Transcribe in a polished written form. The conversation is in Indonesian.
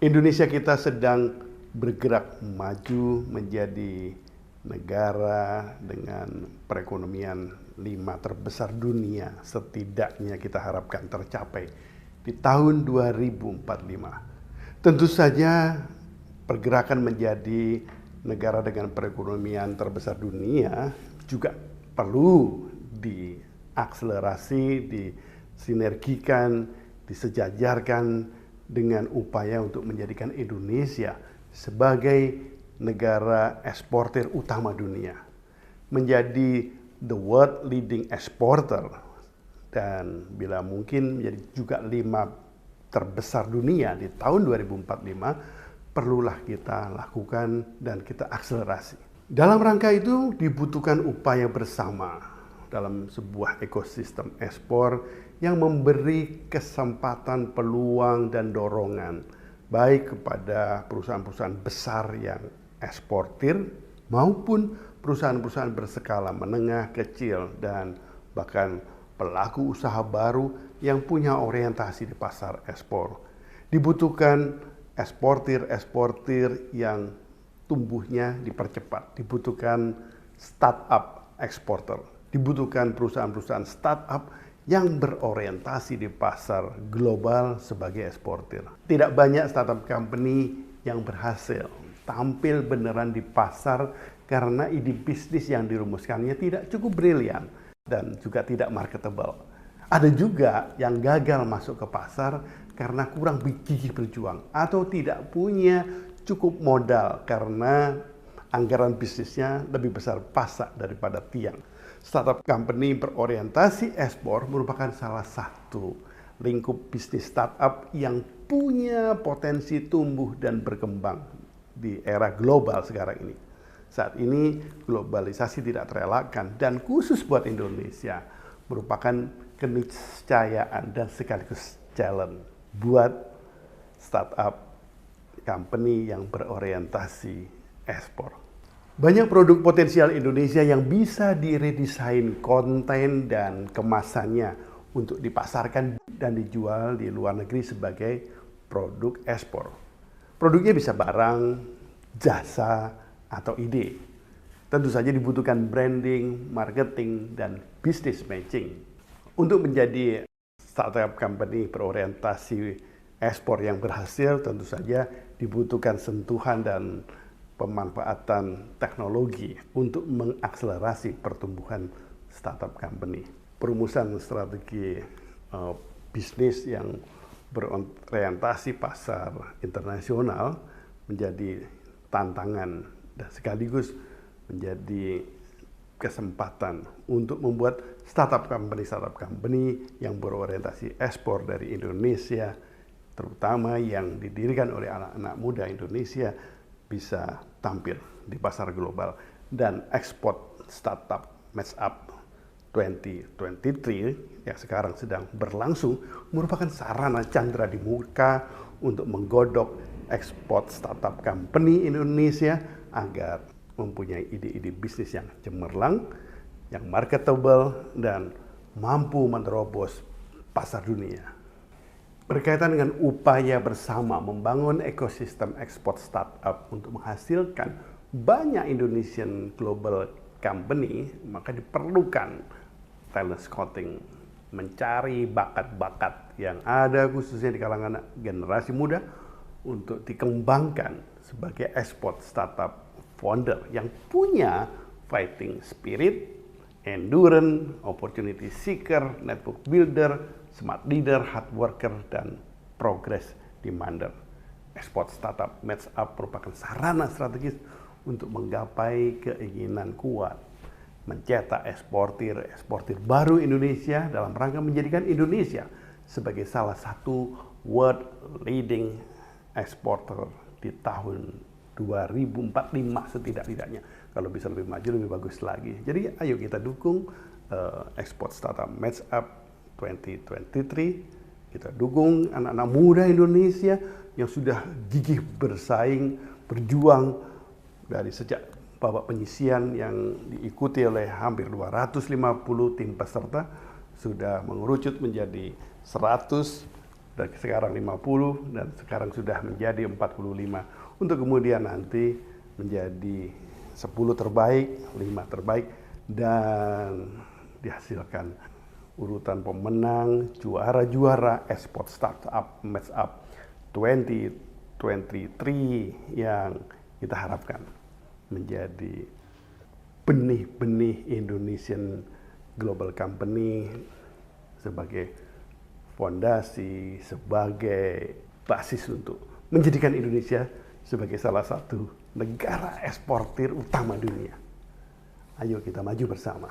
Indonesia kita sedang bergerak maju menjadi negara dengan perekonomian 5 terbesar dunia, setidaknya kita harapkan tercapai di tahun 2045. Tentu saja pergerakan menjadi negara dengan perekonomian terbesar dunia juga perlu diakselerasi, disinergikan, disejajarkan dengan upaya untuk menjadikan Indonesia sebagai negara eksportir utama dunia, menjadi the world leading exporter, dan bila mungkin menjadi juga 5 terbesar dunia di tahun 2045, perlulah kita lakukan dan kita akselerasi. Dalam rangka itu dibutuhkan upaya bersama dalam sebuah ekosistem ekspor yang memberi kesempatan, peluang, dan dorongan baik kepada perusahaan-perusahaan besar yang eksportir maupun perusahaan-perusahaan berskala menengah, kecil, dan bahkan pelaku usaha baru yang punya orientasi di pasar ekspor. Dibutuhkan eksportir yang tumbuhnya dipercepat, dibutuhkan startup eksporter, dibutuhkan perusahaan-perusahaan startup yang berorientasi di pasar global sebagai eksportir. Tidak banyak startup company yang berhasil tampil beneran di pasar karena ide bisnis yang dirumuskannya tidak cukup brilian dan juga tidak marketable. Ada juga yang gagal masuk ke pasar karena kurang gigih berjuang atau tidak punya cukup modal karena anggaran bisnisnya lebih besar pasak daripada tiang. Startup company berorientasi ekspor merupakan salah satu lingkup bisnis startup yang punya potensi tumbuh dan berkembang di era global sekarang ini. Saat ini globalisasi tidak terelakkan dan khusus buat Indonesia merupakan keniscayaan dan sekaligus challenge buat startup company yang berorientasi ekspor. Banyak produk potensial Indonesia yang bisa diredesain konten dan kemasannya untuk dipasarkan dan dijual di luar negeri sebagai produk ekspor. Produknya bisa barang, jasa, atau ide. Tentu saja dibutuhkan branding, marketing, dan business matching. Untuk menjadi startup company berorientasi ekspor yang berhasil, tentu saja dibutuhkan sentuhan dan pemanfaatan teknologi untuk mengakselerasi pertumbuhan startup company. Perumusan strategi bisnis yang berorientasi pasar internasional menjadi tantangan dan sekaligus menjadi kesempatan untuk membuat startup company yang berorientasi ekspor dari Indonesia, terutama yang didirikan oleh anak-anak muda Indonesia, bisa tampil di pasar global. Dan ekspor startup Match Up 2023 yang sekarang sedang berlangsung merupakan sarana candra di muka untuk menggodok ekspor startup company Indonesia agar mempunyai ide-ide bisnis yang cemerlang, yang marketable, dan mampu menerobos pasar dunia. Berkaitan dengan upaya bersama membangun ekosistem ekspor startup untuk menghasilkan banyak Indonesian global company, maka diperlukan talent scouting, mencari bakat-bakat yang ada khususnya di kalangan generasi muda untuk dikembangkan sebagai ekspor startup founder yang punya fighting spirit, endurance, opportunity seeker, network builder, smart leader, hard worker, dan progress demander. Ekspor startup Match Up merupakan sarana strategis untuk menggapai keinginan kuat mencetak eksportir baru Indonesia dalam rangka menjadikan Indonesia sebagai salah satu world leading exporter di tahun 2045 setidak-tidaknya. Kalau bisa lebih maju, lebih bagus lagi. Jadi ayo kita dukung ekspor startup Match Up 2023. Kita dukung anak-anak muda Indonesia yang sudah gigih bersaing, berjuang dari sejak babak penyisian yang diikuti oleh hampir 250 tim peserta, sudah mengerucut menjadi 100 dari sekarang 50 dan sekarang sudah menjadi 45, untuk kemudian nanti menjadi 10 terbaik, 5 terbaik, dan dihasilkan urutan pemenang, juara-juara Esport Startup Match Up 2023 yang kita harapkan menjadi benih-benih Indonesian Global Company sebagai fondasi, sebagai basis untuk menjadikan Indonesia sebagai salah satu negara eksportir utama dunia. Ayo kita maju bersama.